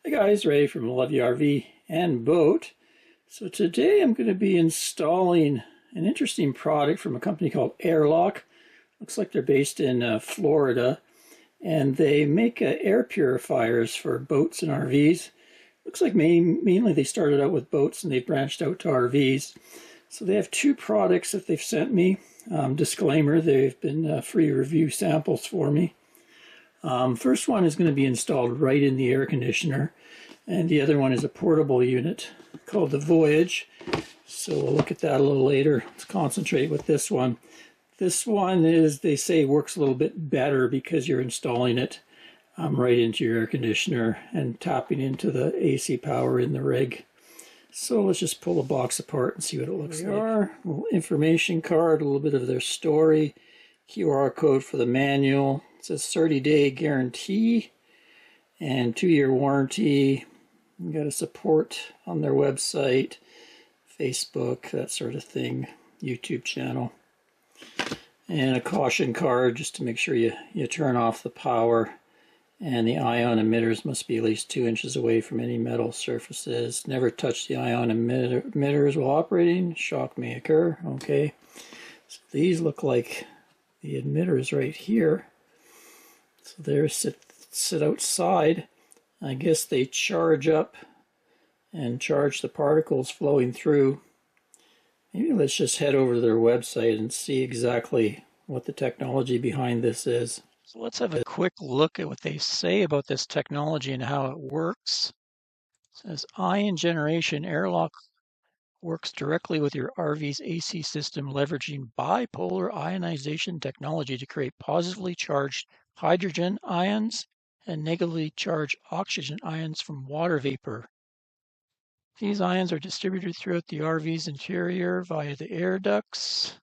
Hey guys, Ray from Love You RV and Boat. So today I'm going to be installing an interesting product from a company called AIRLOCK. Looks like they're based in Florida, and they make air purifiers for boats and RVs. Looks like mainly they started out with boats and they branched out to RVs. So they have two products that they've sent me. Disclaimer, they've been free review samples for me. First one is going to be installed right in the air conditioner, and the other one is a portable unit called the Voyage. So we'll look at that a little later. Let's concentrate with this one. This one is, they say, works a little bit better because you're installing it right into your air conditioner and tapping into the AC power in the rig. So let's just pull the box apart and see what it looks like. A little information card, a little bit of their story, QR code for the manual. It says 30-day guarantee and 2-year warranty. You got a support on their website, Facebook, that sort of thing, YouTube channel. And a caution card just to make sure you turn off the power. And the ion emitters must be at least 2 inches away from any metal surfaces. Never touch the ion emitters while operating. Shock may occur. Okay. So these look like the emitters right here. So they sit outside. I guess they charge up and charge the particles flowing through. Maybe let's just head over to their website and see exactly what the technology behind this is. So let's have a quick look at what they say about this technology and how it works. It says ion generation. AIRLOCK works directly with your RV's AC system, leveraging bipolar ionization technology to create positively charged hydrogen ions and negatively charged oxygen ions from water vapor. These ions are distributed throughout the RV's interior via the air ducts.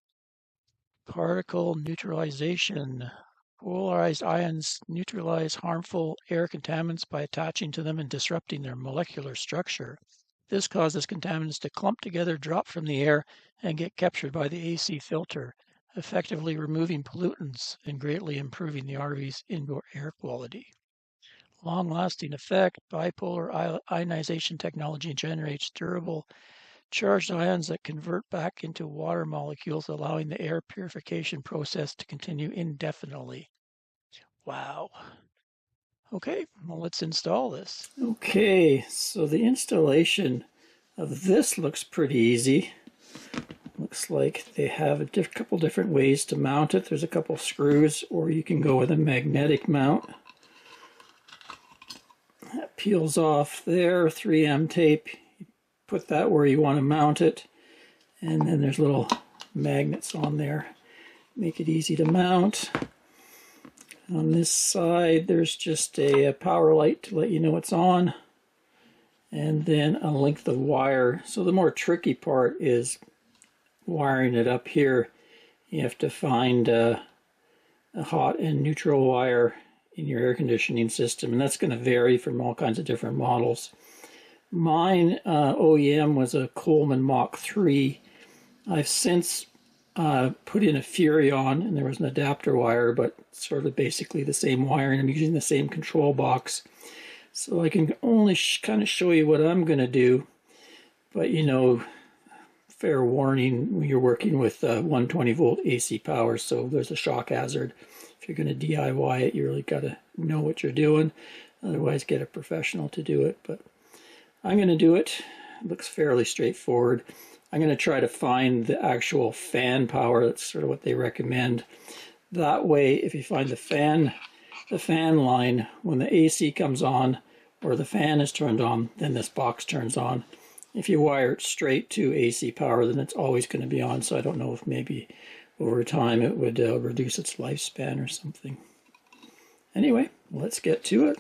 Particle neutralization. Polarized ions neutralize harmful air contaminants by attaching to them and disrupting their molecular structure. This causes contaminants to clump together, drop from the air, and get captured by the AC filter, effectively removing pollutants and greatly improving the RV's indoor air quality. Long-lasting effect. Bipolar ionization technology generates durable charged ions that convert back into water molecules, allowing the air purification process to continue indefinitely. Wow. Okay, well, let's install this. Okay, so the installation of this looks pretty easy. Looks like they have a couple different ways to mount it. There's a couple screws, or you can go with a magnetic mount. That peels off there, 3M tape. You put that where you want to mount it, and then there's little magnets on there. Make it easy to mount. On this side, there's just a power light to let you know it's on, and then a length of wire. So the more tricky part is wiring it up here. You have to find a hot and neutral wire in your air conditioning system, and that's going to vary from all kinds of different models. Mine OEM was a Coleman Mach 3. I've since put in a Furion, and there was an adapter wire, but sort of basically the same wiring. I'm using the same control box, so I can only kind of show you what I'm going to do. But you know, fair warning, when you're working with 120 volt AC power, so there's a shock hazard. If you're going to DIY it, you really got to know what you're doing. Otherwise, get a professional to do it. But I'm going to do it. It looks fairly straightforward. I'm going to try to find the actual fan power. That's sort of what they recommend. That way, if you find the fan line, when the AC comes on or the fan is turned on, then this box turns on. If you wire it straight to AC power, then it's always going to be on. So I don't know if maybe over time it would reduce its lifespan or something. Anyway, let's get to it.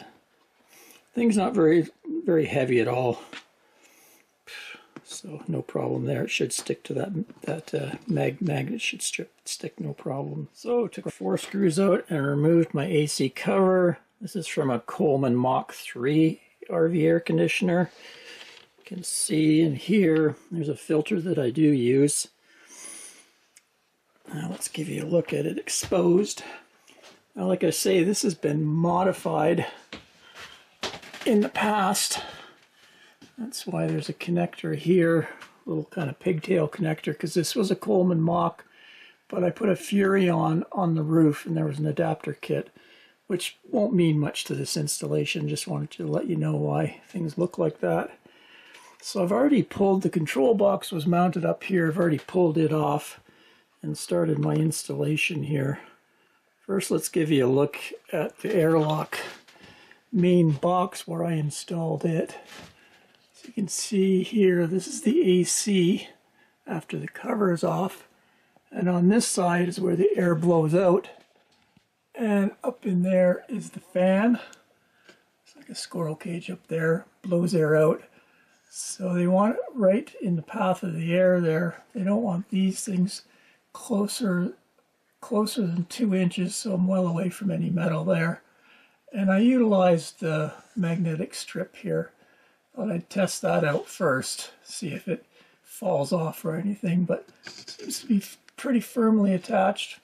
Thing's not very heavy at all. So no problem there. It should stick to that magnet. Should stick no problem. So took 4 screws out and removed my AC cover. This is from a Coleman Mach 3 RV air conditioner. You can see in here there's a filter that I do use. Now let's give you a look at it exposed. Now, like I say, this has been modified in the past. That's why there's a connector here, a little kind of pigtail connector, because this was a Coleman mock, but I put a Fury on the roof and there was an adapter kit, which won't mean much to this installation. Just wanted to let you know why things look like that. So I've already pulled, the control box was mounted up here. I've already pulled it off and started my installation here. First, let's give you a look at the AIRLOCK main box where I installed it. So you can see here, this is the AC after the cover is off. And on this side is where the air blows out. And up in there is the fan. It's like a squirrel cage up there, blows air out. So they want it right in the path of the air there. They don't want these things closer than 2 inches, so I'm well away from any metal there. And I utilized the magnetic strip here. Thought I'd test that out first, see if it falls off or anything, but it seems to be pretty firmly attached.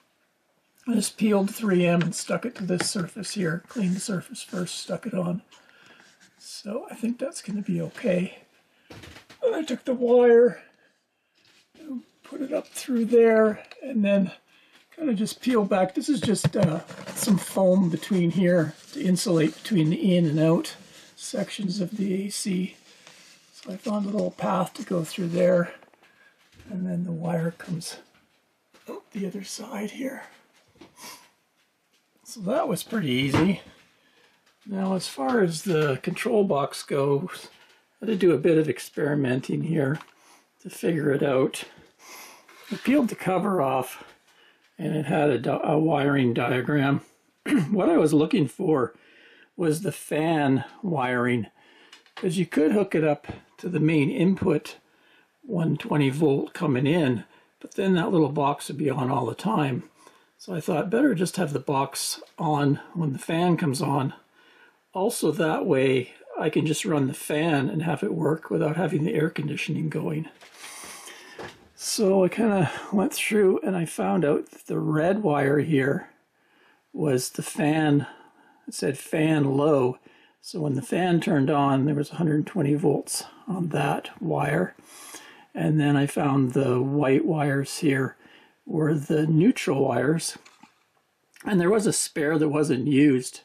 I just peeled 3M and stuck it to this surface here, cleaned the surface first, stuck it on. So I think that's going to be okay. And I took the wire, put it up through there, and then kind of just peel back. This is just some foam between here to insulate between the in and out sections of the AC. So I found a little path to go through there, and then the wire comes out the other side here. So that was pretty easy. Now as far as the control box goes, I had to do a bit of experimenting here to figure it out. I peeled the cover off and it had a wiring diagram. What I was looking for was the fan wiring, because you could hook it up to the main input 120 volt coming in, but then that little box would be on all the time. So I thought better just have the box on when the fan comes on. Also that way I can just run the fan and have it work without having the air conditioning going. So I kind of went through and I found out that the red wire here was the fan. It said fan low. So when the fan turned on, there was 120 volts on that wire. And then I found the white wires here were the neutral wires. And there was a spare that wasn't used.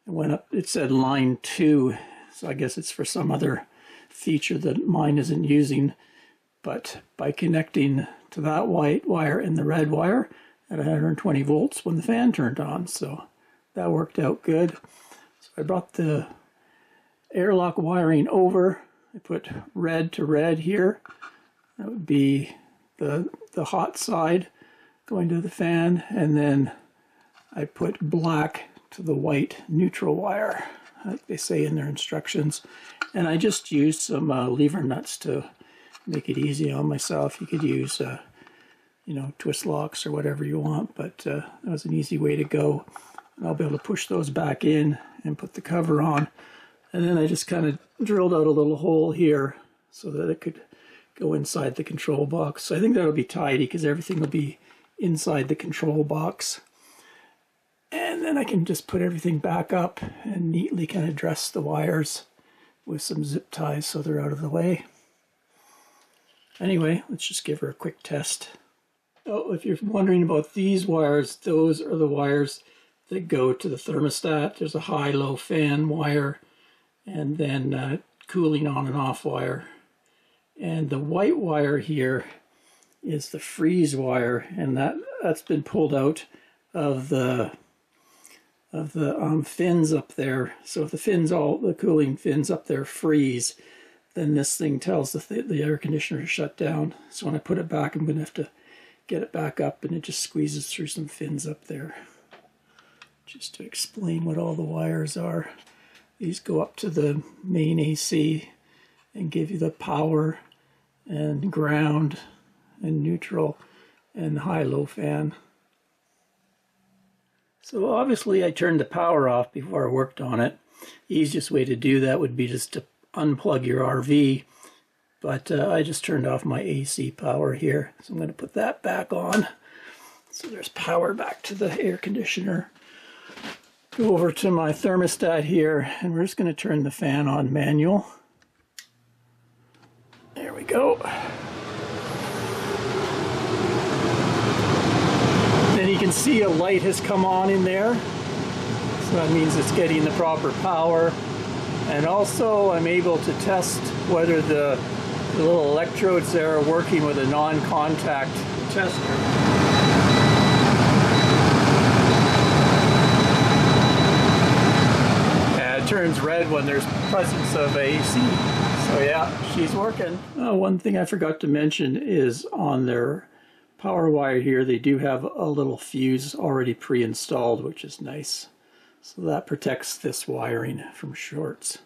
It went up, it said line 2. So I guess it's for some other feature that mine isn't using. But by connecting to that white wire and the red wire at 120 volts when the fan turned on. So that worked out good. So I brought the AIRLOCK wiring over. I put red to red here. That would be the hot side going to the fan. And then I put black to the white neutral wire, like they say in their instructions. And I just used some lever nuts to make it easy on myself. You could use, you know, twist locks or whatever you want, but that was an easy way to go. And I'll be able to push those back in and put the cover on. And then I just kind of drilled out a little hole here so that it could go inside the control box. So I think that'll be tidy because everything will be inside the control box. And then I can just put everything back up and neatly kind of dress the wires with some zip ties so they're out of the way. Anyway, let's just give her a quick test. Oh, if you're wondering about these wires, those are the wires that go to the thermostat. There's a high-low fan wire and then cooling on and off wire. And the white wire here is the freeze wire, and that's been pulled out of the fins up there. So if the cooling fins up there freeze, then this thing tells the air conditioner to shut down. So when I put it back, I'm going to have to get it back up, and it just squeezes through some fins up there. Just to explain what all the wires are. These go up to the main AC and give you the power and ground and neutral and high-low fan. So obviously I turned the power off before I worked on it. The easiest way to do that would be just to unplug your RV, but I just turned off my AC power here. So I'm going to put that back on. So there's power back to the air conditioner. Go over to my thermostat here, and we're just going to turn the fan on manual. There we go. Then you can see a light has come on in there. So that means it's getting the proper power. And also I'm able to test whether the little electrodes there are working with a non-contact tester. Turns red when there's presence of AC. So yeah, she's working. One thing I forgot to mention is on their power wire here, they do have a little fuse already pre-installed, which is nice. So that protects this wiring from shorts.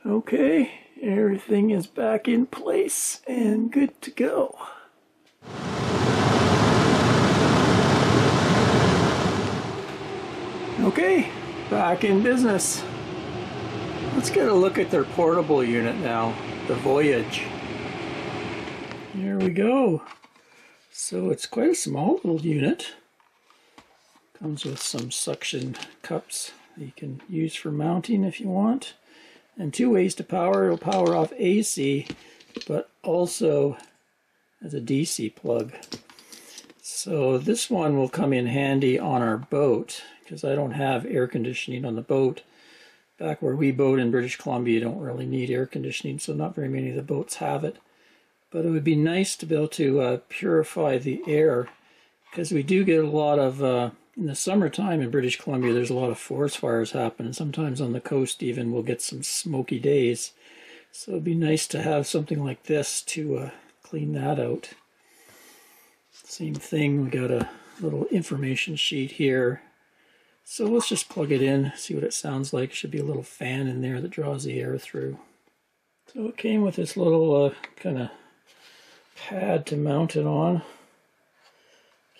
Okay, everything is back in place and good to go. Okay. Back in business. Let's get a look at their portable unit now, the Voyage. Here we go. So it's quite a small little unit. Comes with some suction cups that you can use for mounting if you want. And two ways to power. It'll power off AC, but also as a DC plug. So this one will come in handy on our boat, because I don't have air conditioning on the boat. Back where we boat in British Columbia, you don't really need air conditioning, so not very many of the boats have it. But it would be nice to be able to purify the air, because we do get a lot of, in the summertime in British Columbia, there's a lot of forest fires happening. Sometimes on the coast even we'll get some smoky days. So it'd be nice to have something like this to clean that out. Same thing, we got a little information sheet here. So let's just plug it in, see what it sounds like. Should be a little fan in there that draws the air through. So it came with this little kind of pad to mount it on.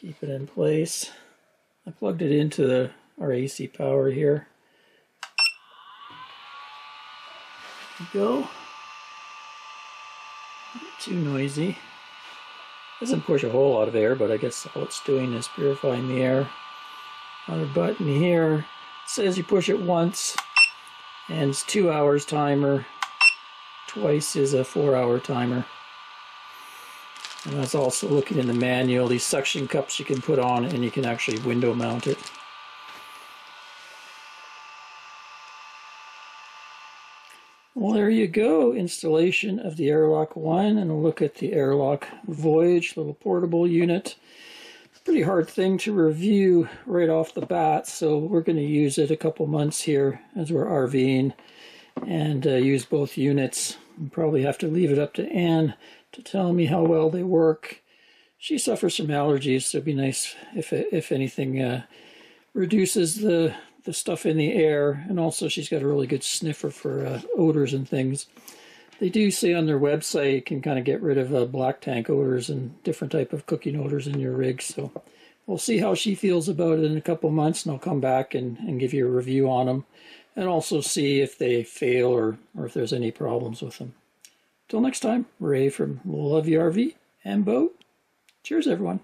Keep it in place. I plugged it into our AC power here. There we go. Not too noisy. Doesn't push a whole lot of air, but I guess all it's doing is purifying the air. Another button here says you push it once and it's 2 hours timer. Twice is a 4-hour timer. And I was also looking in the manual, these suction cups you can put on and you can actually window mount it. Well, there you go, installation of the AIRLOCK 1, and a look at the AIRLOCK Voyage, little portable unit. Pretty hard thing to review right off the bat, so we're going to use it a couple months here as we're RVing and use both units. We'll probably have to leave it up to Anne to tell me how well they work. She suffers from allergies, so it'd be nice if anything reduces the stuff in the air, and also she's got a really good sniffer for odors and things. They do say on their website you can kind of get rid of black tank odors and different type of cooking odors in your rig, so we'll see how she feels about it in a couple months, and I'll come back and give you a review on them, and also see if they fail or if there's any problems with them. Till next time, Ray from Love You RV and Boat. Cheers, everyone.